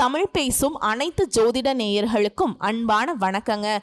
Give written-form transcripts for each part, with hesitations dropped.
தமிழ் பேசும் அனைத்து ஜோதிட நேயர்களுக்கும் அன்பான வணக்கங்க.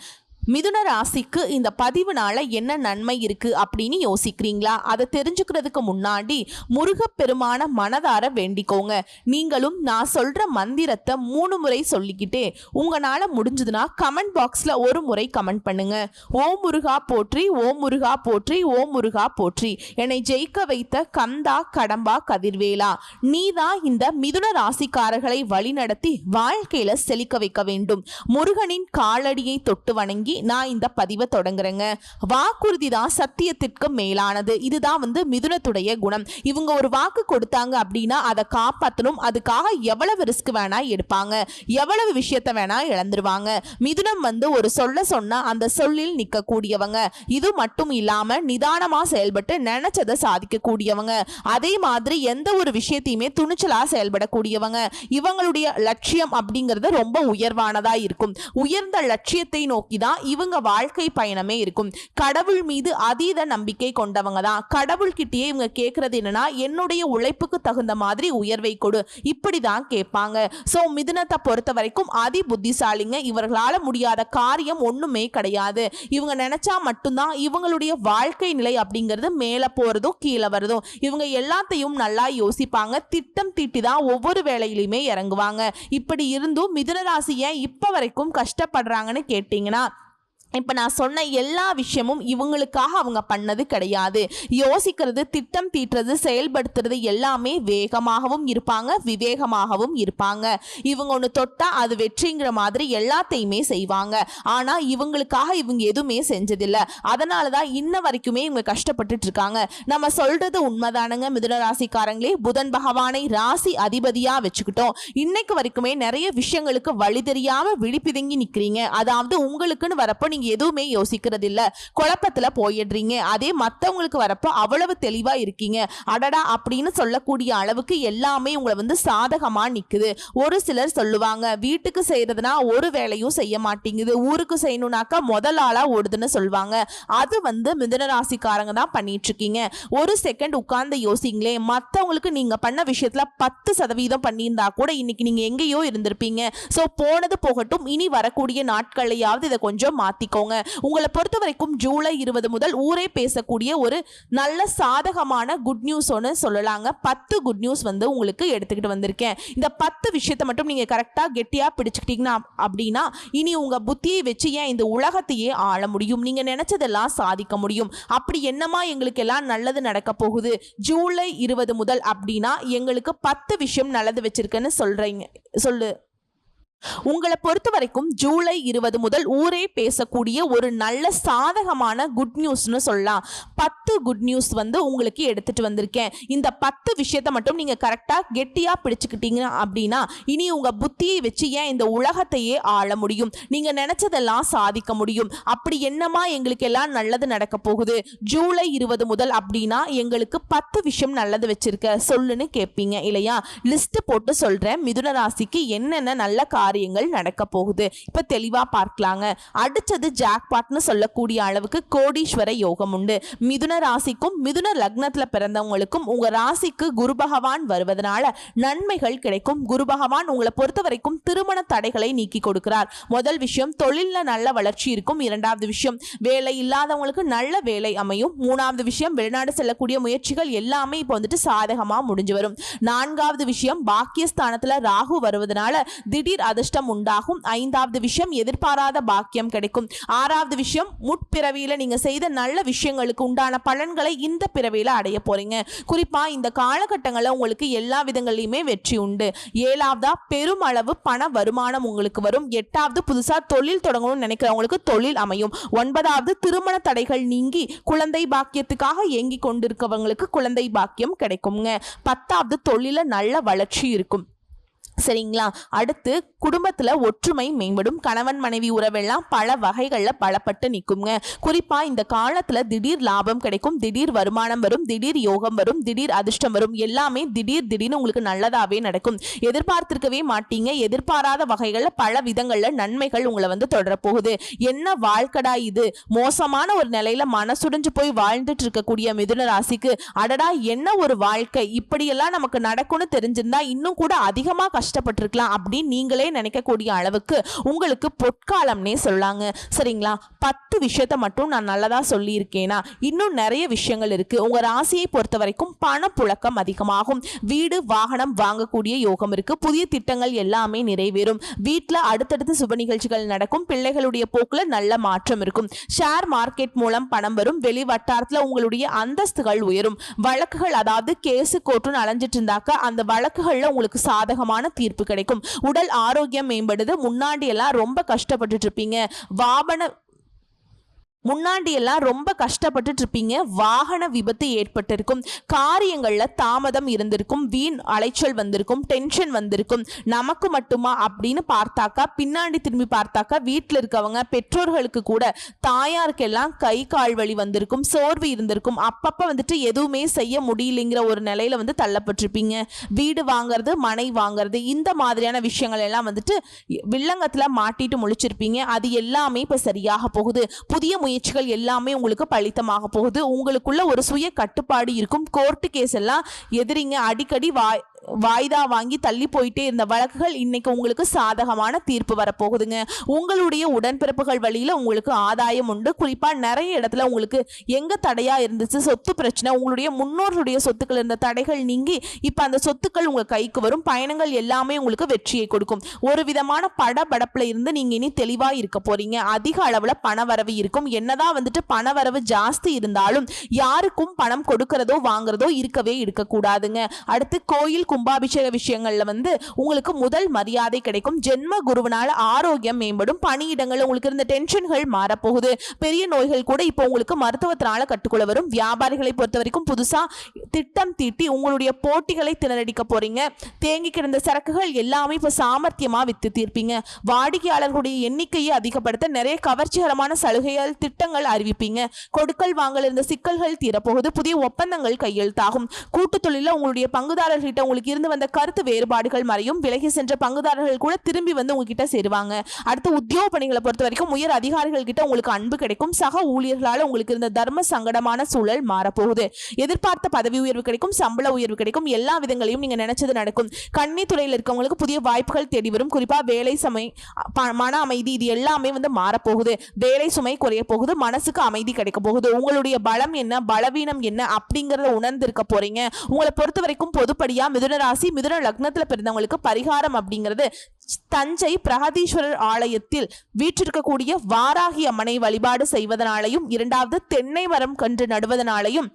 மிதுன ராசிக்கு இந்த பதிவுனால என்ன நன்மை இருக்கு அப்படின்னு யோசிக்கிறீங்களா? அதை தெரிஞ்சுக்கிறதுக்கு முன்னாடி முருகப்பெருமான மனதார வேண்டிக்கோங்க. நீங்களும் நான் சொல்ற மந்திரத்தை 3 முறை சொல்லிக்கிட்டே உங்களால முடிஞ்சதுன்னா கமெண்ட் பாக்ஸ்ல ஒரு முறை கமெண்ட் பண்ணுங்க. ஓம் முருகா போற்றி, ஓம் முருகா போற்றி, ஓம் முருகா போற்றி. என்னை ஜெயிக்க வைத்த கந்தா கடம்பா கதிர்வேலா, நீதான் இந்த மிதுன ராசிக்காரர்களை வழிநடத்தி வாழ்க்கையில செழிக்க வைக்க வேண்டும். முருகனின் காலடியை தொட்டு வணங்கி நான் இந்த பதிவை தொடங்குறேங்க. வாக்குறுதி தான் சத்தியத்திற்கு மேலானது. இதுதான் மிதுனத்துடைய குணம். இவங்க ஒரு வாக்கு கொடுத்தாங்க அப்படின்னா அதை காப்பாற்றணும். அதுக்காக எவ்வளவு ரிஸ்க் வேணா எடுப்பாங்க, எவ்வளவு விஷயத்த வேணா இழந்துருவாங்க. மிதுனம் ஒரு சொல்ல சொன்னா அந்த சொல்லில் நிற்க கூடியவங்க. இது மட்டும் இல்லாம நிதானமா செயல்பட்டு நினைச்சதை சாதிக்க கூடியவங்க. அதே மாதிரி எந்த ஒரு விஷயத்தையுமே துணிச்சலா செயல்படக்கூடியவங்க. இவங்களுடைய லட்சியம் அப்படிங்கிறது ரொம்ப உயர்வானதா இருக்கும். உயர்ந்த லட்சியத்தை நோக்கி தான் இவங்க வாழ்க்கை பயணமே இருக்கும். கடவுள் மீது அதீத நம்பிக்கை கொண்டவங்க தான். கடவுள்கிட்டயே இவங்க கேட்கறது என்னன்னா, என்னுடைய உழைப்புக்கு தகுந்த மாதிரி உயர்வை கொடு, இப்படிதான் கேட்பாங்க. சோ மிதுனத்தை பொறுத்த வரைக்கும் அதி புத்திசாலிங்க. இவர்களால முடியாத காரியம் ஒண்ணுமே கிடையாது. இவங்க நினைச்சா மட்டும்தான் இவங்களுடைய வாழ்க்கை நிலை அப்படிங்கிறது மேல போறதும் கீழே வருதும். இவங்க எல்லாத்தையும் நல்லா யோசிப்பாங்க. திட்டம் தீட்டி தான் ஒவ்வொரு வேலையிலுமே இறங்குவாங்க. இப்படி இருந்தும் மிதுன ராசி ஏன் இப்ப வரைக்கும் கஷ்டப்படுறாங்கன்னு கேட்டீங்கன்னா, இப்போ நான் சொன்ன எல்லா விஷயமும் இவங்களுக்காக அவங்க பண்ணது கிடையாது. யோசிக்கிறது, திட்டம் தீட்டுறது, செயல்படுத்துறது எல்லாமே வேகமாகவும் இருப்பாங்க, விவேகமாகவும் இருப்பாங்க. இவங்க ஒன்று தொட்டா அது வெற்றிங்கிற மாதிரி எல்லாத்தையுமே செய்வாங்க. ஆனால் இவங்களுக்காக இவங்க எதுவுமே செஞ்சதில்லை. அதனால தான் இன்ன வரைக்குமே இவங்க கஷ்டப்பட்டுட்டு இருக்காங்க. நம்ம சொல்றது உண்மைதானுங்க மிதுன ராசிக்காரங்களே. புதன் பகவானை ராசி அதிபதியாக வச்சுக்கிட்டோம். இன்னைக்கு வரைக்குமே நிறைய விஷயங்களுக்கு வழி தெரியாமல் விழிப்பிதுங்கி நிற்கிறீங்க. அதாவது உங்களுக்குன்னு வரப்போ நீங்க எதுவுமே யோசிக்கிறது இல்ல, குழப்பத்துல போயிடுறீங்க. அதே மத்தவங்களுக்கு வரப்போ அவ்வளவு தெளிவா இருக்கீங்க. அடடா அப்படின்னு சொல்லக்கூடிய அளவுக்கு எல்லாமே உங்களை சாதகமா நிக்குது. ஒரு சிலர் சொல்லுவாங்க, வீட்டுக்கு செய்யறதுனா ஒரு வேலையும் செய்ய மாட்டேங்குது, ஊருக்கு செய்யணும்னாக்கா முதல் ஆளா ஓடுதுன்னு சொல்லுவாங்க. அது மிதுன ராசிக்காரங்க தான் பண்ணிட்டு இருக்கீங்க. ஒரு செகண்ட் உட்கார்ந்து யோசிங்களே, மத்தவங்களுக்கு நீங்க பண்ண விஷயத்துல 10% பண்ணியிருந்தா கூட இன்னைக்கு நீங்க எங்கேயோ இருந்திருப்பீங்க. சோ போனது போகட்டும், இனி வரக்கூடிய நாட்களையாவது இதை கொஞ்சம் மாத்தி உங்களை பொறுத்த வரைக்கும் ஜூலை 20 முதல் ஊரே பேசக்கூடிய ஒரு நல்ல சாதகமான குட் நியூஸ் ஒன்று சொல்லலாங்க. 10 குட் நியூஸ் உங்களுக்கு எடுத்துக்கிட்டு வந்திருக்கேன். இந்த 10 விஷயத்தை மட்டும் நீங்க கரெக்டா கெட்டியா பிடிச்சுக்கிட்டீங்கன்னா அப்படின்னா இனி உங்க புத்தியை வச்சு ஏன் இந்த உலகத்தையே ஆள முடியும். நீங்க நினைச்சதெல்லாம் சாதிக்க முடியும். அப்படி என்னமா எங்களுக்கு எல்லாம் நல்லது நடக்க போகுது ஜூலை 20 முதல் அப்படின்னா, எங்களுக்கு 10 விஷயம் நல்லது வச்சிருக்கேன்னு சொல்லு. உங்களை பொறுத்த வரைக்கும் ஜூலை 20 முதல் ஊரே பேசக்கூடிய ஒரு நல்ல சாதகமான குட் நியூஸ்னு சொல்லலாம். 10 குட் நியூஸ் உங்களுக்கு எடுத்துட்டு வந்திருக்கேன். இந்த 10 விஷயத்தை மட்டும் நீங்க கரெக்டா கெட்டியா பிடிச்சுக்கிட்டீங்க அப்படின்னா இனி உங்க புத்தியை வச்சு ஏன் இந்த உலகத்தையே ஆள முடியும். நீங்க நினைச்சதெல்லாம் சாதிக்க முடியும். அப்படி என்னமா எங்களுக்கு எல்லாம் நல்லது நடக்க போகுது ஜூலை 20 முதல் அப்படின்னா, எங்களுக்கு 10 விஷயம் நல்லது வச்சிருக்க சொல்லுன்னு கேட்பீங்க இல்லையா? லிஸ்ட் போட்டு சொல்றேன். மிதுன ராசிக்கு என்னென்ன நல்ல காரியங்கள் நடக்க போகுது இப்ப தெளிவா பார்க்கலாங்க. அடுத்தது ஜாக்பாட்னு சொல்லக்கூடிய அளவுக்கு கோடீஸ்வர யோகம் உண்டு. மிதுன ராசிக்கும் மிதுன லக்னத்துல பிறந்தவங்களுக்கும் உங்க ராசிக்கு குரு பகவான் வருவதனால நன்மைகள் கிடைக்கும். குரு பகவான் உங்களை பொறுத்த வரைக்கும் திருமண தடைகளை நீக்கி கொடுக்கிறார். முதல் விஷயம், தொழில்ல நல்ல வளர்ச்சி இருக்கும். இரண்டாவது விஷயம், வேலை இல்லாதவங்களுக்கு நல்ல வேலை அமையும். மூணாவது விஷயம், வெளிநாடு செல்லக்கூடிய முயற்சிகள் எல்லாமே இப்போ சாதகமா முடிஞ்சு வரும். நான்காவது விஷயம், பாக்கியஸ்தானத்துல ராகு வருவதனால திடீர் அதிர்ஷ்டம் உண்டாகும். ஐந்தாவது விஷயம், எதிர்பாராத பாக்கியம் கிடைக்கும். ஆறாவது விஷயம், முற்பிறவியில நீங்க செய்த நல்ல விஷயங்களுக்கு உண்டான பலன்களை இந்த பிறவியில அடைய போறீங்க. குறிப்பா இந்த காலகட்டங்களில் உங்களுக்கு எல்லா விதங்களிலுமே வெற்றி உண்டு. ஏழாவதா, பெருமளவு பண வருமானம் உங்களுக்கு வரும். எட்டாவது, புதுசா தொழில் தொடங்கணும்னு நினைக்கிறவங்களுக்கு தொழில் அமையும். ஒன்பதாவது, திருமண தடைகள் நீங்கி குழந்தை பாக்கியத்துக்காக ஏங்கி கொண்டிருக்கவங்களுக்கு குழந்தை பாக்கியம் கிடைக்குங்க. பத்தாவது, தொழில நல்ல வளர்ச்சி இருக்கும். சரிங்களா? அடுத்து குடும்பத்துல ஒற்றுமை மேம்படும். கணவன் மனைவி உறவெல்லாம் பல வகைகள்ல பலப்பட்டு நிற்குங்க. குறிப்பா இந்த காலத்துல திடீர் லாபம் கிடைக்கும், திடீர் வருமானம் வரும், திடீர் யோகம் வரும், திடீர் அதிர்ஷ்டம் வரும். எல்லாமே திடீர்னு உங்களுக்கு நல்லதாவே நடக்கும். எதிர்பார்த்திருக்கவே மாட்டீங்க. எதிர்பாராத வகைகள்ல பல விதங்கள்ல நன்மைகள் உங்களை தொடர போகுது. என்ன வாழ்க்கடா இது, மோசமான ஒரு நிலையில மனசுடைஞ்சு போய் வாழ்ந்துட்டு இருக்கக்கூடிய மிதுன ராசிக்கு அடடா என்ன ஒரு வாழ்க்கை, இப்படியெல்லாம் நமக்கு நடக்கும்னு தெரிஞ்சிருந்தா இன்னும் கூட அதிகமா கஷ்டப்பட்டிருக்கலாம் அப்படின்னு நீங்களே நினைக்கக்கூடிய அளவுக்கு உங்களுக்கு பொற்காலம்னே சொல்லாங்க. சரிங்களா? 10 விஷயத்த மட்டும் நான் நல்லதா சொல்லியிருக்கேனா, இன்னும் நிறைய விஷயங்கள் இருக்கு. உங்க ராசியை பொறுத்த வரைக்கும் பணப்புழக்கம் அதிகமாகும். வீடு வாகனம் வாங்கக்கூடிய யோகம் இருக்கு. புதிய திட்டங்கள் எல்லாமே நிறைவேறும். வீட்டுல அடுத்தடுத்து சுப நிகழ்ச்சிகள் நடக்கும். பிள்ளைகளுடைய போக்குல நல்ல மாற்றம் இருக்கும். ஷேர் மார்க்கெட் மூலம் பணம் வரும். வெளி வட்டாரத்துல உங்களுடைய அந்தஸ்துகள் உயரும். வழக்குகள், அதாவது கேசு கோர்ட்டுன்னு அலைஞ்சிட்டு இருந்தாக்க அந்த வழக்குகள்ல உங்களுக்கு சாதகமான தீர்ப்பு கிடைக்கும். உடல் ஆரோக்கியம் மேம்படுது. முன்னாடி எல்லாம் ரொம்ப கஷ்டப்பட்டுட்டு இருப்பீங்க. வாகன விபத்து ஏற்பட்டிருக்கும். காரியங்கள்ல தாமதம் இருந்திருக்கும். வீண் அலைச்சல் வந்திருக்கும். டென்ஷன் வந்திருக்கும். நமக்கு மட்டுமா அப்படின்னு பார்த்தாக்கா, பின்னாடி திரும்பி பார்த்தாக்கா வீட்டில் இருக்கவங்க, பெற்றோர்களுக்கு கூட, தாயாருக்கெல்லாம் கை கால் வலி வந்திருக்கும். சோர்வு இருந்திருக்கும். அப்பப்ப வந்துட்டு எதுவுமே செய்ய முடியலைங்கிற ஒரு நிலையில வந்து தள்ளப்பட்டிருப்பீங்க. வீடு வாங்குறது, மனை வாங்குறது, இந்த மாதிரியான விஷயங்கள் எல்லாம் வந்துட்டு வில்லங்கத்துல மாட்டிட்டு முழிச்சிருப்பீங்க. அது எல்லாமே இப்ப சரியாக போகுது. புதிய முயற்சிகள் எல்லாமே உங்களுக்கு பலித்தமாக போகுது. உங்களுக்குள்ள ஒரு சுய கட்டுப்பாடு இருக்கும். கோர்ட்டு கேஸ் எல்லாம் எதிரிங்க அடிக்கடி வாய்தா வாங்கி தள்ளி போயிட்டே இருந்த வழக்குகள் இன்னைக்கு உங்களுக்கு சாதகமான தீர்ப்பு வரப்போகுதுங்க. உங்களுடைய உடன்பிறப்புகள் வழியில உங்களுக்கு ஆதாயம் உண்டு. குறிப்பா நிறைய இடத்துல உங்களுக்கு எங்க தடையா இருந்துச்சு, சொத்து பிரச்சனை, உங்களுடைய முன்னோர்களுடைய சொத்துக்கள் இருந்த தடைகள் நீங்கி இப்ப அந்த சொத்துக்கள் உங்க கைக்கு வரும். பயணங்கள் எல்லாமே உங்களுக்கு வெற்றியை கொடுக்கும். ஒரு விதமான படபடப்புல இருந்து நீங்க இனி தெளிவா இருக்க போறீங்க. அதிக அளவுல பணவரவு இருக்கும். என்னதான் வந்துட்டு பணவரவு ஜாஸ்தி இருந்தாலும் யாருக்கும் பணம் கொடுக்கறதோ வாங்குறதோ இருக்கவே இருக்கக்கூடாதுங்க. அடுத்து கோயில் கும்பாபிஷேக விஷயங்கள்ல வந்து உங்களுக்கு முதல் மரியாதை கிடைக்கும். ஜென்ம குருவினால ஆரோக்கியம் மேம்படும். பணியிடங்கள் உங்களுக்கு இருந்த டென்ஷன்கள் மாறப்போகுது. பெரிய நோய்கள் கூட இப்போ உங்களுக்கு மருத்துவத்தினால கட்டுக்குள்ள வரும். வியாபாரிகளை பொறுத்த வரைக்கும் புதுசா திட்டம் தீட்டி உங்களுடைய போட்டிகளை திணறடிக்க போறீங்க. தேங்கி கிடந்த சரக்குகள் எல்லாமே இப்போ சாமர்த்தியமா வித்து தீர்ப்பீங்க. வாடிக்கையாளர்களுடைய எண்ணிக்கையை அதிகப்படுத்த நிறைய கவர்ச்சிகரமான சலுகைகள், திட்டங்கள் அறிவிப்பீங்க. கொடுக்கல் வாங்கல் இருந்த சிக்கல்கள் தீரப்போகுது. புதிய ஒப்பந்தங்கள் கையெழுத்தாகும். கூட்டு தொழில உங்களுடைய பங்குதாரர்கிட்ட உங்களுக்கு இருந்து வந்த கருத்து வேறுபாடுகள் மறையும். விலகி சென்ற பங்குதாரர்கள் கூட திரும்பி வந்து உங்ககிட்ட சேருவாங்க. அடுத்து உத்தியோக பணிகளை பொறுத்த வரைக்கும் உயர் அதிகாரிகள் கிட்ட உங்களுக்கு அன்பு கிடைக்கும். சக ஊழியர்களால் உங்களுக்கு இருந்த தர்ம சங்கடமான சூழல் மாறப்போகுது. எதிர்பார்த்த பதவி உயர்வு கிடைக்கும். சம்பள உயர்வு கிடைக்கும். எல்லா விதங்களையும் நீங்க நினைச்சது நடக்கும். கன்னி துறையில் இருக்கவங்களுக்கு புதிய வாய்ப்புகள் தேடி வரும். குறிப்பா வேலை சுமை, மன அமைதி, இது எல்லாமே வந்து மாறப்போகுது. வேலை சுமை குறைய போகுது. மனசுக்கு அமைதி கிடைக்க போகுது. உங்களுடைய பலம் என்ன, பலவீனம் என்ன அப்படிங்கறத உணர்ந்து இருக்க போறீங்க. உங்களை பொறுத்த வரைக்கும் பொதுப்படியா மிதுன ராசி, மிதுன லக்னத்துல பிறந்தவங்களுக்கு பரிகாரம் அப்படிங்கிறது தஞ்சை பிரகதீஸ்வரர் ஆலயத்தில் வீற்றிருக்கக்கூடிய வாராகி அம்மனை வழிபாடு செய்வதனாலையும், 2வது தென்னை மரம் கன்று நடுவதனாலையும்,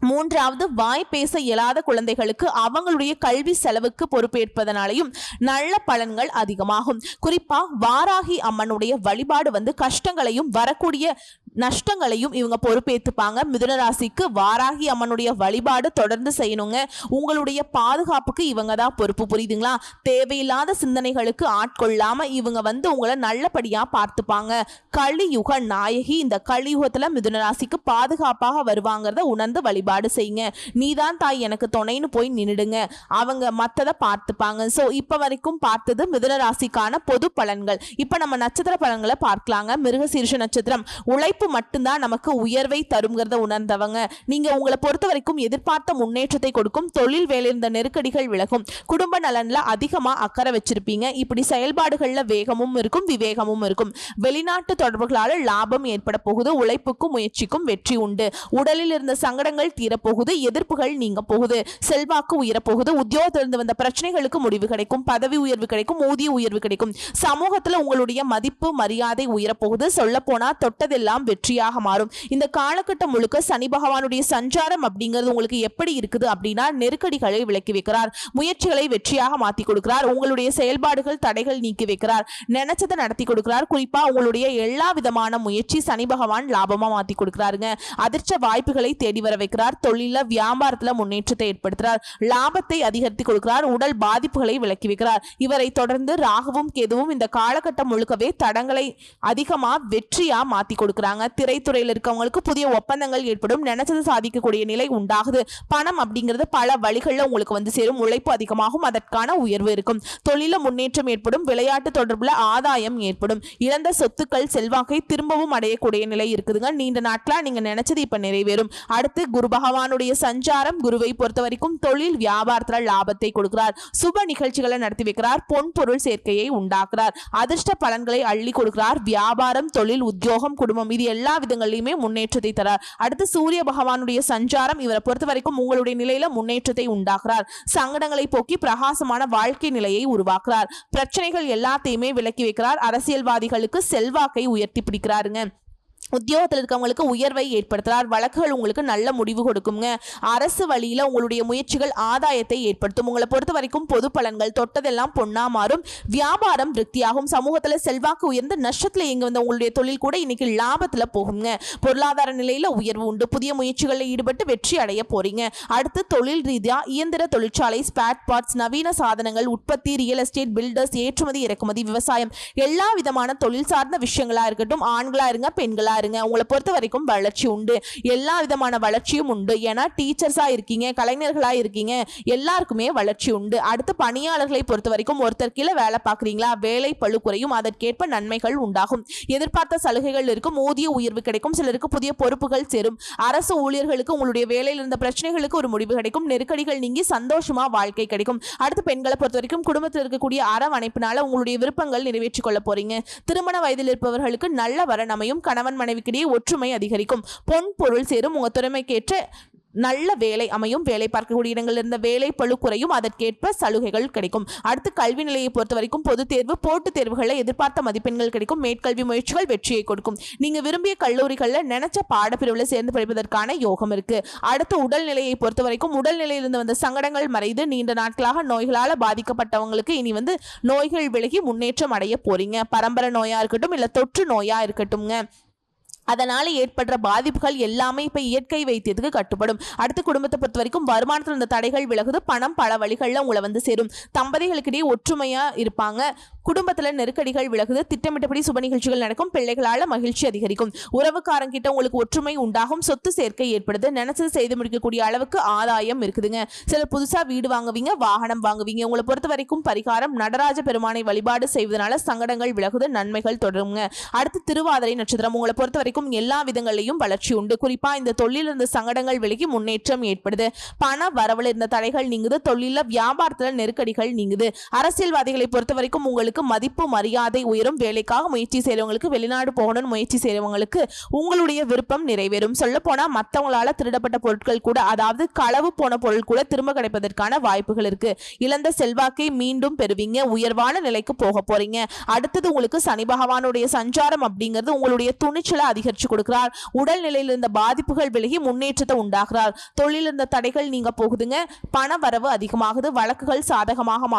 3வது வாய் பேச இயலாத குழந்தைகளுக்கு அவங்களுடைய கல்வி செலவுக்கு பொறுப்பேற்பதனாலையும் நல்ல பலன்கள் அதிகமாகும். குறிப்பா வாராகி அம்மனுடைய வழிபாடு வந்து கஷ்டங்களையும் வரக்கூடிய நஷ்டங்களையும் இவங்க பொறுப்பேற்றுப்பாங்க. மிதுன ராசிக்கு வாராகி அம்மனுடைய வழிபாடு தொடர்ந்து செய்யணுங்க. உங்களுடைய பாதுகாப்புக்கு இவங்க தான் பொறுப்பு. புரியுதுங்களா? தேவையில்லாத சிந்தனைகளுக்கு ஆட்கொள்ளாம இவங்க வந்து உங்களை நல்லபடியா பார்த்துப்பாங்க. கலியுக நாயகி இந்த கலியுகத்துல மிதுன ராசிக்கு பாதுகாப்பாக வருவாங்கிறத உணர்ந்து வழிபாடு செய்யுங்க. நீதான் தாய் எனக்கு துணைன்னு போய் நின்னுடுங்க. அவங்க மத்ததை பார்த்துப்பாங்க. சோ இப்ப வரைக்கும் பார்த்தது மிதுன ராசிக்கான பொது பலன்கள். இப்ப நம்ம நட்சத்திர பலன்களை பார்க்கலாங்க. மிருகசீரிஷ நட்சத்திரம். உழைப்பு மட்டும்தான் நமக்கு உயர்வை தருங்கிறத உணர்ந்தவங்க. நீங்க உங்களை பொறுத்த வரைக்கும் எதிர்பார்த்த முன்னேற்றத்தை கொடுக்கும். தொழில் வேலை இருந்த நெருக்கடிகள் விலகும். குடும்ப நலன்ல அதிகமா அக்கறை வச்சிருப்பீங்க. இப்படி செயல்பாடுகள்ல வேகமும் இருக்கும், விவேகமும் இருக்கும். வெளிநாட்டு தொடர்புகளால லாபம் ஏற்பட போகுது. உழைப்புக்கும் முயற்சிக்கும் வெற்றி உண்டு. உடலில் இருந்த சங்கடங்கள் தீரப்போகுது. எதிர்ப்புகள் நீங்க போகுது. செல்வாக்கு உயரப்போகுது. உத்தியோகத்திலிருந்து வந்த பிரச்சனைகளுக்கு முடிவு கிடைக்கும். பதவி உயர்வு கிடைக்கும். ஊதிய உயர்வு கிடைக்கும். சமூகத்துல உங்களுடைய மதிப்பு மரியாதை உயரப்போகுது. சொல்ல போனா தொட்டதெல்லாம் வெற்றியாக மாறும். இந்த காலகட்டம் முழுக்க சனி பகவானுடைய சஞ்சாரம் அப்படிங்கிறது உங்களுக்கு எப்படி இருக்குது அப்படின்னா, நெருக்கடிகளை விலக்கி வைக்கிறார். முயற்சிகளை வெற்றியாக மாத்தி கொடுக்கிறார். உங்களுடைய செயல்பாடுகள் தடைகள் நீக்கி வைக்கிறார். நினைச்சதை நடத்தி கொடுக்கிறார். குறிப்பா உங்களுடைய எல்லா விதமான முயற்சி சனி பகவான் லாபமா மாத்தி கொடுக்கிறாருங்க. அதிர்ஷ்ட வாய்ப்புகளை தேடி வர வைக்கிறார். தொழில வியாபாரத்துல முன்னேற்றத்தை ஏற்படுத்துறார். லாபத்தை அதிகரித்து கொடுக்கிறார். உடல் பாதிப்புகளை விலக்கி வைக்கிறார். இவரை தொடர்ந்து ராகுவும் கேதுவும் இந்த காலகட்டம் முழுக்கவே தடங்களை அதிகமா வெற்றியா மாத்தி கொடுக்கிறாங்க. இருப்பாங்க. திரைத்துறையில் இருக்கவங்களுக்கு புதிய ஒப்பந்தங்கள் ஏற்படும். நினைச்சது சாதிக்கக்கூடிய நிலை உண்டாகுது. பணம் அப்படிங்கிறது பல வழிகளில் உங்களுக்கு வந்து சேரும். உழைப்பு அதிகமாகும், அதற்கான உயர்வு இருக்கும். தொழில முன்னேற்றம் ஏற்படும். விளையாட்டு தொடர்புல ஆதாயம் ஏற்படும். இழந்த சொத்துக்கள் செல்வாக்கை திரும்பவும் அடையக்கூடிய நிலை இருக்குதுங்க. நீண்ட நாட்களா நீங்க நினைச்சது இப்ப நிறைவேறும். அடுத்து குரு பகவானுடைய சஞ்சாரம் குருவை பொறுத்த வரைக்கும் தொழில் வியாபாரத்துல லாபத்தை கொடுக்கிறார். சுப நிகழ்ச்சிகளை நடத்தி வைக்கிறார். பொன் பொருள் சேர்க்கையை உண்டாக்குறார். அதிர்ஷ்ட பலன்களை அள்ளி கொடுக்கிறார். வியாபாரம், தொழில், உத்தியோகம், குடும்பம் இது எல்லா விதங்களிலுமே முன்னேற்றத்தை தரார். அடுத்து சூரிய பகவானுடைய சஞ்சாரம் இவரை பொறுத்த வரைக்கும் உங்களுடைய நிலையில முன்னேற்றத்தை உண்டாக்குறார். சங்கடங்களை போக்கி பிரகாசமான வாழ்க்கை நிலையை உருவாக்குறார். பிரச்சனைகள் எல்லாத்தையுமே விலக்கி வைக்கிறார். அரசியல்வாதிகளுக்கு செல்வாக்கை உயர்த்தி பிடிக்கிறாருங்க. உத்தியோகத்தில் இருக்கவங்களுக்கு உயர்வை ஏற்படுத்துறார். வழக்குகள் உங்களுக்கு நல்ல முடிவு கொடுக்குங்க. அரசு வழியில உங்களுடைய முயற்சிகள் ஆதாயத்தை ஏற்படுத்தும். உங்களை பொறுத்த வரைக்கும் பொது பலன்கள் தொட்டதெல்லாம் பொன்னா மாறும். வியாபாரம் விருத்தியாகும். சமூகத்துல செல்வாக்கு உயர்ந்து நஷ்டத்துல இயங்க வந்த உங்களுடைய தொழில் கூட இன்னைக்கு லாபத்துல போகுங்க. பொருளாதார நிலையில உயர்வு உண்டு. புதிய முயற்சிகளில் ஈடுபட்டு வெற்றி அடைய போறீங்க. அடுத்து தொழில் ரீதியா இயந்திர தொழிற்சாலை, ஸ்பேர் பார்ட்ஸ், நவீன சாதனங்கள், உற்பத்தி, ரியல் எஸ்டேட், பில்டர்ஸ், ஏற்றுமதி இறக்குமதி, விவசாயம் எல்லா விதமான தொழில் சார்ந்த விஷயங்களா இருக்கட்டும். ஆண்களா இருங்க, பெண்களா உங்களை பொறுத்த வரைக்கும் வளர்ச்சி உண்டு. எல்லா விதமான வளர்ச்சியும் உண்டு. ஏன்னா டீச்சர்ஸா இருக்கீங்க, கலைஞர்களா இருக்கீங்க, எல்லாருக்குமே வளர்ச்சி உண்டு. அடுத்து பணியாளர்களை பொறுத்த வரைக்கும் ஒருத்தர் கீழே வேலை பார்க்குறீங்களா, வேலை பளு குறையும். அதற்கேற்ப நன்மைகள் உண்டாகும். எதிர்பார்த்த சலுகைகள் இருக்கும். ஊதிய உயர்வு கிடைக்கும். சிலருக்கு புதிய பொறுப்புகள் சேரும். அரசு ஊழியர்களுக்கு உங்களுடைய வேலையில் இருந்த பிரச்சனைகளுக்கு ஒரு முடிவு கிடைக்கும். நெருக்கடிகள் நீங்கி சந்தோஷமா வாழ்க்கை கிடைக்கும். அடுத்து பெண்களை பொறுத்த வரைக்கும் குடும்பத்தில் இருக்கக்கூடிய அரவணைப்பினால உங்களுடைய விருப்பங்கள் நிறைவேற்றிக் கொள்ள போறீங்க. திருமண வயதில் இருப்பவர்களுக்கு நல்ல வரன் அமையும். கணவன் மனைவிக்கிடையே ஒற்றுமை அதிகரிக்கும். பொன் பொருள் சேரும். உங்க திறமைக்கேற்ற நல்ல வேலை அமையும். வேலை பார்க்கக்கூடிய இடங்கள் இருந்த வேலை பளு குறையும். அதற்கேற்ப சலுகைகள் கிடைக்கும். அடுத்து கல்வி நிலையை பொறுத்த வரைக்கும் பொது தேர்வு, போட்டுத் தேர்வுகளில் எதிர்பார்த்த மதிப்பெண்கள் கிடைக்கும். மேற்கல்வி முயற்சிகள் வெற்றியை கொடுக்கும். நீங்க விரும்பிய கல்லூரிகளில் நினைச்ச பாடப்பிரிவில் சேர்ந்து படிப்பதற்கான யோகம் இருக்கு. அடுத்து உடல்நிலையை பொறுத்த வரைக்கும் உடல்நிலையிலிருந்து வந்த சங்கடங்கள் மறைந்து நீண்ட நாட்களாக நோய்களால் பாதிக்கப்பட்டவங்களுக்கு இனி வந்து நோய்கள் விலகி முன்னேற்றம் அடைய போறீங்க. பரம்பரை நோயா இருக்கட்டும், இல்ல தொற்று நோயா இருக்கட்டும்ங்க, அதனால ஏற்படுற பாதிப்புகள் எல்லாமே இப்ப இயற்கை வைத்தியத்துக்கு கட்டுப்படும். அடுத்து குடும்பத்தை பொறுத்த வரைக்கும் வருமானத்தில் இருந்த தடைகள் விலகுது. பணம் பல வழிகளில் உங்களை வந்து சேரும். தம்பதிகளுக்கிடையே ஒற்றுமையா இருப்பாங்க. குடும்பத்துல நெருக்கடிகள் விலகுது. திட்டமிட்டபடி சுப நிகழ்ச்சிகள் நடக்கும். பிள்ளைகளால மகிழ்ச்சி அதிகரிக்கும். உறவுக்காரங்கிட்ட உங்களுக்கு ஒற்றுமை உண்டாகும். சொத்து சேர்க்கை ஏற்படுது. நினைச்சது செய்து முடிக்கக்கூடிய அளவுக்கு ஆதாயம் இருக்குதுங்க. சிலர் புதுசா வீடு வாங்குவீங்க, வாகனம் வாங்குவீங்க. உங்களை பொறுத்த வரைக்கும் பரிகாரம் நடராஜ பெருமானை வழிபாடு செய்வதனால சங்கடங்கள் விலகுது. நன்மைகள் தொடருங்க. அடுத்து திருவாதிரை நட்சத்திரம் உங்களை பொறுத்த வரைக்கும் எல்லா விதங்களிலும் வளர்ச்சி உண்டு. குறிப்பா இந்த தொழில் இருந்த சங்கடங்கள் விலகி முன்னேற்றம் ஏற்படுது. பண வரவில் இருந்த தடைகள் நீங்குது. தொழில வியாபாரத்துல நெருக்கடிகள் நீங்குது. அரசியல்வாதிகளை பொறுத்த வரைக்கும் உங்களுக்கு மதிப்பு மரியாதை உயரும். வேலைக்காக முயற்சி செய்யறவங்களுக்கு, வெளிநாடு போகணும்னு முயற்சி செய்யறவங்களுக்கு உங்களுடைய விருப்பம் நிறைவேறும். சொல்ல போனா மற்றவங்களால திருடப்பட்ட பொருட்கள் கூட, அதாவது களவு போன பொருள் கூட திரும்ப கிடைப்பதற்கான வாய்ப்புகள் இருக்கு. இழந்த செல்வாக்கை மீண்டும் பெறுவீங்க. உயர்வான நிலைக்கு போக போறீங்க. அடுத்தது உங்களுக்கு சனி பகவானுடைய சஞ்சாரம் அப்படிங்கிறது உங்களுடைய துணிச்சலை அதிகரிச்சு கொடுக்கிறார். உடல்நிலையில் இருந்த பாதிப்புகள் விலகி முன்னேற்றத்தை உண்டாகிறார். தொழில் இருந்த தடைகள் நீங்க போகுதுங்க. பண வரவு அதிகமாகுது. வழக்குகள் சாதகமாக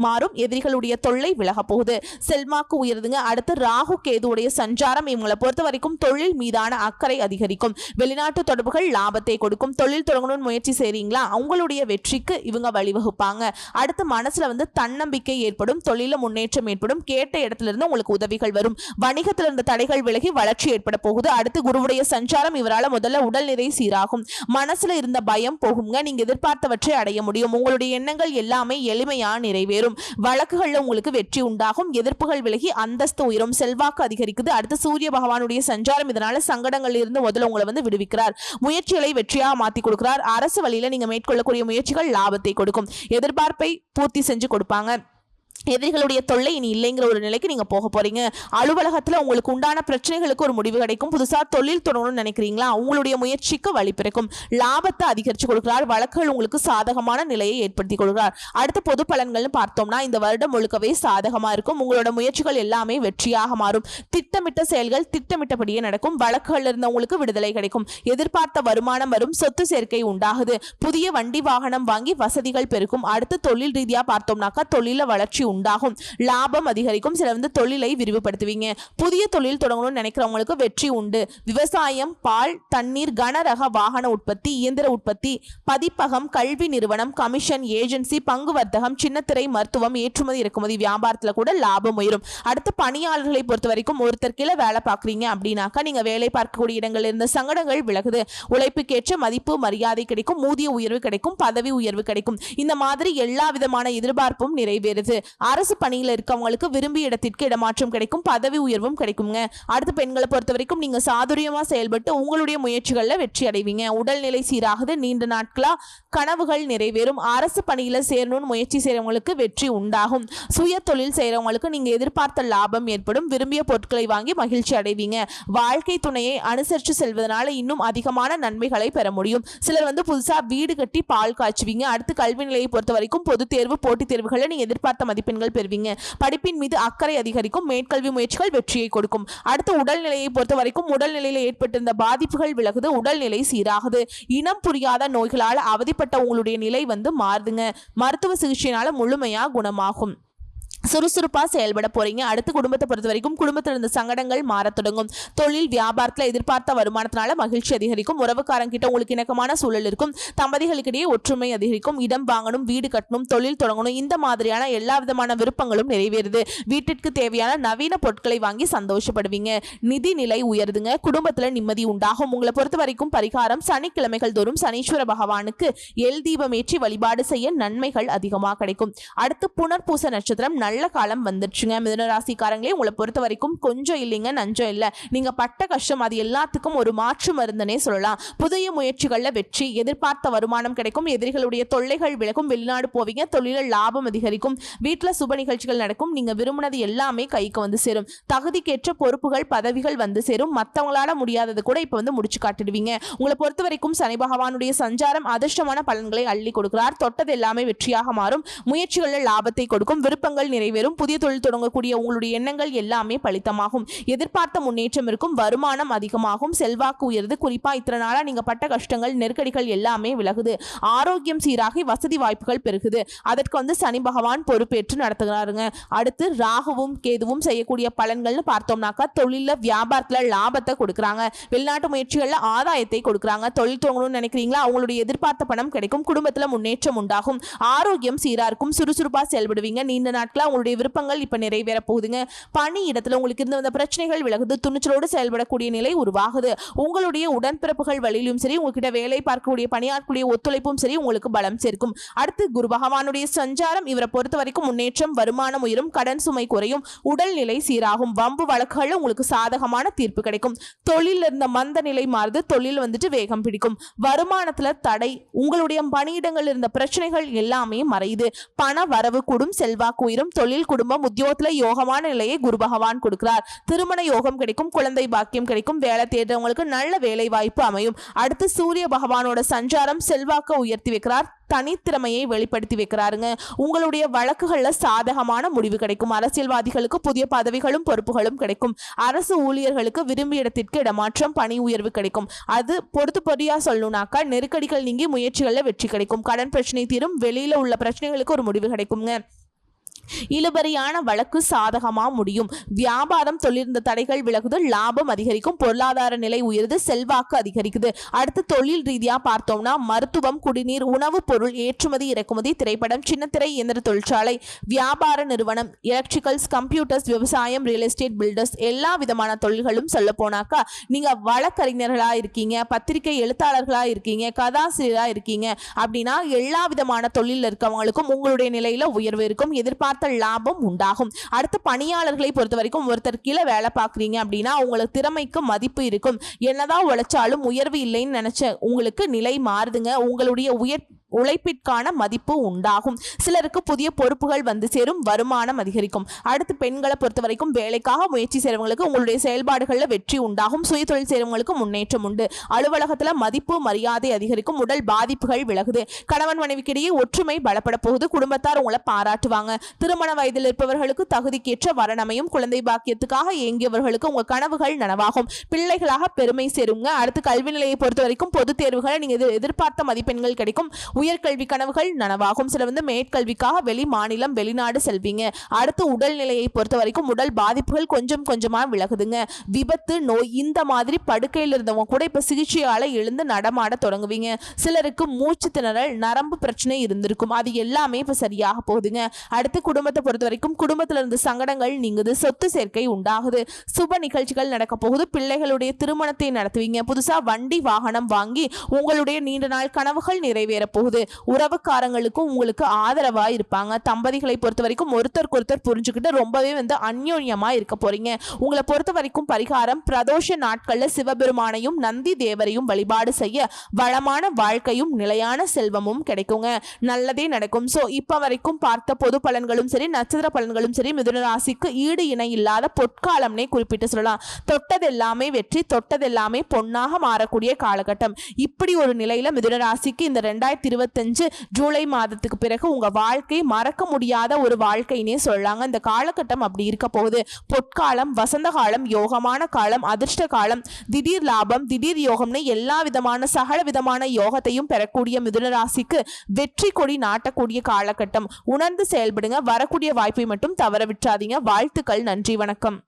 மாறும். எதிரிகளுடைய தொல்லை விலக போகுது. செல்வாக்கு உயருதுங்க. அடுத்து ராகு கேதுவுடைய சஞ்சாரம் இவங்களை பொறுத்த வரைக்கும் தொழில் மீதான அக்கறை அதிகரிக்கும். வெளிநாட்டு தொடர்புகள் லாபத்தை கொடுக்கும். தொழில் தொடங்கணும்னு முயற்சி செய்றீங்களா, அவங்களுடைய வெற்றிக்கு இவங்க வழிவகுப்பாங்க. அடுத்து மனசுல வந்து தன்னம்பிக்கை ஏற்படும். தொழில முன்னேற்றம் ஏற்படும். கேட்ட இடத்துல இருந்து உங்களுக்கு உதவிகள் வரும். வணிகத்தில் இருந்த தடைகள் விலகி வளர்ச்சி ஏற்பட போகுது. அடுத்து குருவுடைய சஞ்சாரம் இவரால் முதல்ல உடல்நிலை சீராகும். மனசுல இருந்த பயம் போகுங்க. நீங்க எதிர்பார்த்தவற்றை அடைய முடியும். உங்களுடைய எண்ணங்கள் எல்லாமே எளிமையா நிறைவேறும். வழக்குகள்ல உங்களுக்கு வெற்றி உண்டாகும். எதிர்ப்புகள் விலகி அந்தஸ்து உயரும். செல்வாக்கு அதிகரிக்குது. அடுத்து சூரிய பகவானுடைய சஞ்சாரம் இதனால சங்கடங்கள் இருந்து முதல்ல உங்களை வந்து விடுவிக்கிறார். முயற்சிகளை வெற்றியாக மாத்தி கொடுக்கிறார். அரசு வழியில நீங்க மேற்கொள்ளக்கூடிய முயற்சிகள் லாபத்தை கொடுக்கும். எதிர்பார்ப்பை பூர்த்தி செஞ்சு கொடுப்பாங்க. எதிரிகளுடைய தொல்லை இனி இல்லைங்கிற ஒரு நிலைக்கு நீங்க போக போறீங்க. அலுவலகத்துல உங்களுக்கு உண்டான பிரச்சனைகளுக்கு ஒரு முடிவு கிடைக்கும். புதுசா தொழில் தொடங்கணும்னு நினைக்கிறீங்களா, உங்களுடைய முயற்சிக்கு வழி பிறக்கும். லாபத்தை அதிகரிச்சு கொடுக்கிறார். வழக்குகள் உங்களுக்கு சாதகமான நிலையை ஏற்படுத்தி கொடுக்கிறார். அடுத்த பொது பலன்கள்னு பார்த்தோம்னா இந்த வருடம் முழுக்கவே சாதகமா இருக்கும். உங்களோட முயற்சிகள் எல்லாமே வெற்றியாக மாறும். திட்டமிட்ட செயல்கள் திட்டமிட்டபடியே நடக்கும். வழக்குகள் இருந்தவங்களுக்கு விடுதலை கிடைக்கும். எதிர்பார்த்த வருமானம் வரும். சொத்து சேர்க்கை உண்டாகுது. புதிய வண்டி வாகனம் வாங்கி வசதிகள் பெருக்கும். அடுத்து தொழில் ரீதியா பார்த்தோம்னாக்கா தொழில வளர்ச்சி உண்டாகும். லாபம் அதிகரிக்கும். சிலர் வந்து தொழிலை விரிவுபடுத்துவீங்க. புதிய தொழில் தொடங்கணும்னு நினைக்கிறவங்களுக்கு வெற்றி உண்டு. விவசாயம், பால், தண்ணீர், கனரக வாகன உற்பத்தி, இயந்திர உற்பத்தி, பதிப்பகம், கல்வி நிறுவனம், கமிஷன், ஏஜென்சி, பங்கு வர்த்தகம், சின்னத்திரை, மருத்துவம், ஏற்றுமதி இறக்குமதி வியாபாரத்துல கூட லாபம் உயரும். அடுத்து பணியாளர்களை பொறுத்த வரைக்கும் ஒருத்தர் கீழே வேலை பார்க்குறீங்க அப்படின்னாக்கா நீங்க வேலை பார்க்கக்கூடிய இடங்கள் இருந்த சங்கடங்கள் விலகுது. உழைப்புக்கேற்ற மதிப்பு மரியாதை கிடைக்கும். ஊதிய உயர்வு கிடைக்கும். பதவி உயர்வு கிடைக்கும். இந்த மாதிரி எல்லா விதமான எதிர்பார்ப்பும் நிறைவேறுது. அரசு பணியில் இருக்கவங்களுக்கு விரும்பிய இடத்திற்கு இடமாற்றம் கிடைக்கும். பதவி உயர்வும் கிடைக்குங்க. அடுத்து பெண்களை பொறுத்த வரைக்கும் நீங்க சாதுரியமா செயல்பட்டு உங்களுடைய முயற்சிகள்ல வெற்றி அடைவீங்க. உடல்நிலை சீராகுது. நீண்ட நாட்களா கனவுகள் நிறைவேறும். அரசு பணியில சேரணும்னு முயற்சி செய்யறவங்களுக்கு வெற்றி உண்டாகும். சுய தொழில் செய்யறவங்களுக்கு நீங்க எதிர்பார்த்த லாபம் ஏற்படும். விரும்பிய பொருட்களை வாங்கி மகிழ்ச்சி அடைவீங்க. வாழ்க்கை துணையை அனுசரித்து செல்வதனால இன்னும் அதிகமான நன்மைகளை பெற முடியும். சிலர் வந்து புதுசா வீடு கட்டி பால் காய்ச்சுவீங்க. அடுத்து கல்வி நிலையை பொறுத்த வரைக்கும் பொது தேர்வு, போட்டித் தேர்வுகளை நீங்க எதிர்பார்த்த மதிப்பெண்கள் பெறுவீங்க. படிப்பின் மீது அக்கறை அதிகரிக்கும். மேற்கல்வி முயற்சிகள் வெற்றியை கொடுக்கும். அடுத்து உடல்நிலையை பொறுத்த வரைக்கும் உடல்நிலையில ஏற்பட்டிருந்த பாதிப்புகள் விலகுது. உடல்நிலை சீராகுது. இனம் புரியாத நோய்களால் அவதிப்பட்ட உங்களுடைய நிலை வந்து மாறுதுங்க. மருத்துவ சிகிச்சையினால முழுமையா குணமாகும். சுறுசுறுப்பா செயல்பட போறீங்க. அடுத்து குடும்பத்தை பொறுத்த வரைக்கும் குடும்பத்தில் இருந்த சங்கடங்கள் மாறத் தொடங்கும். தொழில் வியாபாரத்தில் எதிர்பார்த்த வருமானத்தினால மகிழ்ச்சி அதிகரிக்கும். உறவுக்காரங்கிட்ட உங்களுக்கு இணக்கமான சூழல் இருக்கும். தம்பதிகளுக்கிடையே ஒற்றுமை அதிகரிக்கும். இடம் வாங்கணும், வீடு கட்டணும், தொழில் தொடங்கணும், இந்த மாதிரியான எல்லா விதமான விருப்பங்களும் நிறைவேறுது. வீட்டிற்கு தேவையான நவீன பொருட்களை வாங்கி சந்தோஷப்படுவீங்க. நிதி நிலை உயருதுங்க. குடும்பத்துல நிம்மதி உண்டாகும். உங்களை பொறுத்த வரைக்கும் பரிகாரம் சனிக்கிழமைகள் தோறும் சனீஸ்வர பகவானுக்கு எல் தீபம் ஏற்றி வழிபாடு செய்ய நன்மைகள் அதிகமாக கிடைக்கும். அடுத்து புனர்பூச நட்சத்திரம் நல்ல காலம் வந்துடுச்சுங்க. மிதுன ராசிக்காரங்களே, உங்களை பொறுத்த வரைக்கும் கொஞ்சம் இல்லைங்க நஞ்சம் இல்லை. நீங்க பட்ட கஷ்டம் அது எல்லாத்துக்கும் ஒரு மாற்று மருந்துனே சொல்லலாம். புதிய முயற்சிகள்ல வெற்றி, எதிர்பார்த்த வருமானம் கிடைக்கும். எதிரிகளுடைய தொல்லைகள் விலகும். வெளிநாடு போவீங்க. தொழிலில் லாபம் அதிகரிக்கும். வீட்டுல சுப நிகழ்ச்சிகள் நடக்கும். நீங்க விரும்பினது எல்லாமே கைக்கு வந்து சேரும். தகுதிக்கேற்ற பொறுப்புகள், பதவிகள் வந்து சேரும். மற்றவங்களால முடியாதது கூட இப்ப வந்து முடிச்சு காட்டிடுவீங்க. உங்களை பொறுத்த வரைக்கும் சனி பகவானுடைய சஞ்சாரம் அதிர்ஷ்டமான பலன்களை அள்ளி கொடுக்கிறார். தொட்டது எல்லாமே வெற்றியாக மாறும். முயற்சிகளில் லாபத்தை கொடுக்கும். விருப்பங்கள் நிறைவேறும். புதிய தொழில் தொடங்கக்கூடிய உங்களுடைய எண்ணங்கள் எல்லாமே பலித்தமாகும். எதிர்பார்த்த முன்னேற்றம் இருக்கும். வருமானம் அதிகமாகும். செல்வாக்கு உயருது. குறிப்பா இத்தனை நாளா நீங்க பட்ட கஷ்டங்கள், நெருக்கடிகள் எல்லாமே விலகுது. ஆரோக்கியம் சீராகி வசதி வாய்ப்புகள் பெருகுது. அதற்கு வந்து சனி பகவான் பொறுப்பேற்று நடத்துகிறாருங்க. அடுத்து ராகுவும் கேதுவும் செய்யக்கூடிய பலன்கள்னு பார்த்தோம்னாக்கா தொழில வியாபாரத்துல லாபத்தை கொடுக்குறாங்க. வெளிநாட்டு முயற்சிகள்ல ஆதாயத்தை கொடுக்குறாங்க. தொழில் தொடங்கணும்னு நினைக்கிறீங்களா, அவங்களுடைய எதிர்பார்த்த பணம் கிடைக்கும். குடும்பத்துல முன்னேற்றம் உண்டாகும். ஆரோக்கியம் சீரா இருக்கும். சுறுசுறுப்பா செயல்படுவீங்க. நீண்ட நாட்களா உங்களுடைய விருப்பங்கள் இப்ப நிறைவேற போகுதுங்க. பணி இடத்துல உங்களுக்கு இருந்து வந்த பிரச்சனைகள் விலகுது. துணிச்சலோடு செயல்படக்கூடிய நிலை உருவாகுது. உங்களுடைய உடன்பிறப்புகள் வழியிலும் சரி, உங்ககிட்ட வேலை பார்க்கக்கூடிய பணியாற்றக்கூடிய ஒத்துழைப்பும் சரி உங்களுக்கு பலம் சேர்க்கும். அடுத்து குரு பகவானுடைய சஞ்சாரம் இவரை பொறுத்த வரைக்கும் முன்னேற்றம், வருமானம் உயரும், கடன் சுமை குறையும், உடல்நிலை சீராகும். வம்பு வழக்குகள் உங்களுக்கு சாதகமான தீர்ப்பு கிடைக்கும். தொழில் இருந்த மந்த நிலை மாறுது. தொழில் வந்துட்டு வேகம் பிடிக்கும். வருமானத்துல தடை, உங்களுடைய பணியிடங்கள் இருந்த பிரச்சனைகள் எல்லாமே மறையுது. பண வரவு கூடும். செல்வாக்கு உயரும். தொழில், குடும்பம், உத்தியோகத்துல யோகமான நிலையை குரு பகவான் கொடுக்கிறார். திருமண யோகம் கிடைக்கும். குழந்தை பாக்கியம் கிடைக்கும். வேலை தேடுறவங்களுக்கு நல்ல வேலை வாய்ப்பு அமையும். அடுத்து சூரிய பகவானோட சஞ்சாரம் செல்வாக்க உயர்த்தி வைக்கிறார். தனித்திறமையை வெளிப்படுத்தி வைக்கிறாருங்க. உங்களுடைய வழக்குகள்ல சாதகமான முடிவு கிடைக்கும். அரசியல்வாதிகளுக்கு புதிய பதவிகளும் பொறுப்புகளும் கிடைக்கும். அரசு ஊழியர்களுக்கு விரும்பிய இடத்திற்கு இடமாற்றம், பணி உயர்வு கிடைக்கும். அது பொறுயா சொல்லணும்னாக்கா நெருக்கடிகள் நீங்கி முயற்சிகள்ல வெற்றி கிடைக்கும். கடன் பிரச்சனை தீரும். வெளியில உள்ள பிரச்சனைகளுக்கு ஒரு முடிவு கிடைக்குங்க. இழுபறியான வழக்கு சாதகமா முடியும். வியாபாரம், தொழில் தடைகள் விலகுது. லாபம் அதிகரிக்கும். பொருளாதார நிலை உயருது. செல்வாக்கு அதிகரிக்குது. அடுத்து தொழில் ரீதியா பார்த்தோம்னா மருத்துவம், குடிநீர், உணவுப் பொருள், ஏற்றுமதி இறக்குமதி, திரைப்படம், சின்னத்திரை, இயந்திர தொழிற்சாலை, வியாபார நிறுவனம், எலக்ட்ரிக்கல்ஸ், கம்ப்யூட்டர்ஸ், விவசாயம், ரியல் எஸ்டேட், பில்டர்ஸ், எல்லா விதமான தொழில்களும் சொல்ல போனாக்கா நீங்க வழக்கறிஞர்களா இருக்கீங்க, பத்திரிகை எழுத்தாளர்களா இருக்கீங்க, கதாசிரியரா இருக்கீங்க அப்படின்னா எல்லா விதமான தொழில் இருக்கவங்களுக்கும் உங்களுடைய நிலையில உயர்வு இருக்கும். எதிர்பார்த்த லாபம் உண்டாகும். அடுத்து பணியாளர்களை பொறுத்த வரைக்கும் ஒருத்தர் கீழே வேலை பார்க்குறீங்க அப்படின்னா உங்களுக்கு திறமைக்கு மதிப்பு இருக்கும். என்னதான் உழைச்சாலும் உயர்வு இல்லைன்னு நினைச்ச உங்களுக்கு நிலை மாறுதுங்க. உங்களுடைய உழைப்பிற்கான மதிப்பு உண்டாகும். சிலருக்கு புதிய பொறுப்புகள் வந்து சேரும். வருமானம் அதிகரிக்கும். அடுத்து பெண்களை பொறுத்த வரைக்கும் வேலைக்காக முயற்சி செய்றவங்களுக்கு உங்களுடைய செயல்பாடுகளில் வெற்றி உண்டாகும். சுய தொழில் செய்றவங்களுக்கு முன்னேற்றம் உண்டு. அலுவலகத்துல மதிப்பு மரியாதை அதிகரிக்கும். உடல் பாதிப்புகள் விலகுது. கணவன் மனைவிக்கிடையே ஒற்றுமை பலப்பட போகுது. குடும்பத்தார் உங்களை பாராட்டுவாங்க. திருமண வயதில் இருப்பவர்களுக்கு தகுதிக்கேற்ற வரனமையும். குழந்தை பாக்கியத்துக்காக ஏங்கியவர்களுக்கு உங்க கனவுகள் நனவாகும். பிள்ளைகளாக பெருமை சேருங்க. அடுத்து கல்வி நிலையை பொறுத்த வரைக்கும் பொது தேர்வுகளை நீங்க எதிர்பார்த்த மதிப்பெண்கள் கிடைக்கும். உயர்கல்வி கனவுகள் நனவாகும். சில மேற்கல்விக்காக வெளி மாநிலம் வெளிநாடு செல்வீங்க. அடுத்து உடல்நிலையை பொறுத்த வரைக்கும் உடல் பாதிப்புகள் கொஞ்சம் கொஞ்சமா விலகுதுங்க. விபத்து, நோய் இந்த மாதிரி படுக்கையில் இருந்தவங்க கூட இப்ப சிகிச்சையால எழுந்து நடமாட தொடங்குவீங்க. சிலருக்கு மூச்சு திணறல், நரம்பு பிரச்சனை இருந்திருக்கும், அது எல்லாமே இப்ப சரியாக போகுதுங்க. அடுத்து குடும்பத்தை பொறுத்த வரைக்கும் குடும்பத்துல இருந்து சங்கடங்கள் நீங்குது, சொத்து சேர்க்கை உண்டாகுது, சுப நிகழ்ச்சிகள் நடக்க போகுது, பிள்ளைகளுடைய திருமணத்தை நடத்துவீங்க, புதுசா வண்டி வாகனம் வாங்கி உங்களுடைய நீண்ட நாள் கனவுகள் நிறைவேற போகுது. உறவுக்காரங்களுக்கும் உங்களுக்கு ஆதரவா இருப்பாங்க. தம்பதிகளை பொறுத்த வரைக்கும் ஒருத்தருக்கு ஒருத்தர் புரிஞ்சுக்கிட்டு ரொம்பவே அந்யோன்யமா இருக்க போறீங்க. உங்களை பொறுத்த வரைக்கும் பரிகாரம், பிரதோஷ நாட்கள்ல சிவபெருமானையும் நந்தி தேவரையும் வழிபாடு செய்ய வளமான வாழ்க்கையும் நிலையான செல்வமும் கிடைக்குங்க. நல்லதே நடக்கும். சோ இப்ப வரைக்கும் பார்த்த பொது பலன்களும் சரி, நட்சத்திர பலன்களும் சரி, மிதுன ராசிக்கு ஈடு இணை இல்லாத பொற்காலம்னே குறிப்பிட்டு சொல்லலாம். தொட்டதெல்லாமே வெற்றி, தொட்டதெல்லாமே பொன்னாக மாறக்கூடிய காலகட்டம். இப்படி ஒரு நிலையில மிதுன ராசிக்கு இந்த 2025 ஜூலை மாதத்துக்கு பிறகு உங்க வாழ்க்கை மறக்க முடியாத ஒரு வாழ்க்கைனே சொல்லலாங்க. இந்த காலகட்டம் அப்படி இருக்க போகுது. பொற்காலம், வசந்த காலம், யோகமான காலம், அதிர்ஷ்ட காலம், திடீர் லாபம், திடீர் யோகம்னு எல்லா விதமான சகல விதமான யோகத்தையும் பெறக்கூடிய மிதுன ராசிக்கு வெற்றி கொடி நாட்டக்கூடிய காலகட்டம். உணர்ந்து செயல்படுங்க. வரக்கூடிய வாய்ப்பை மட்டும் தவற விட்டுறாதீங்க. வாழ்த்துக்கள். நன்றி, வணக்கம்.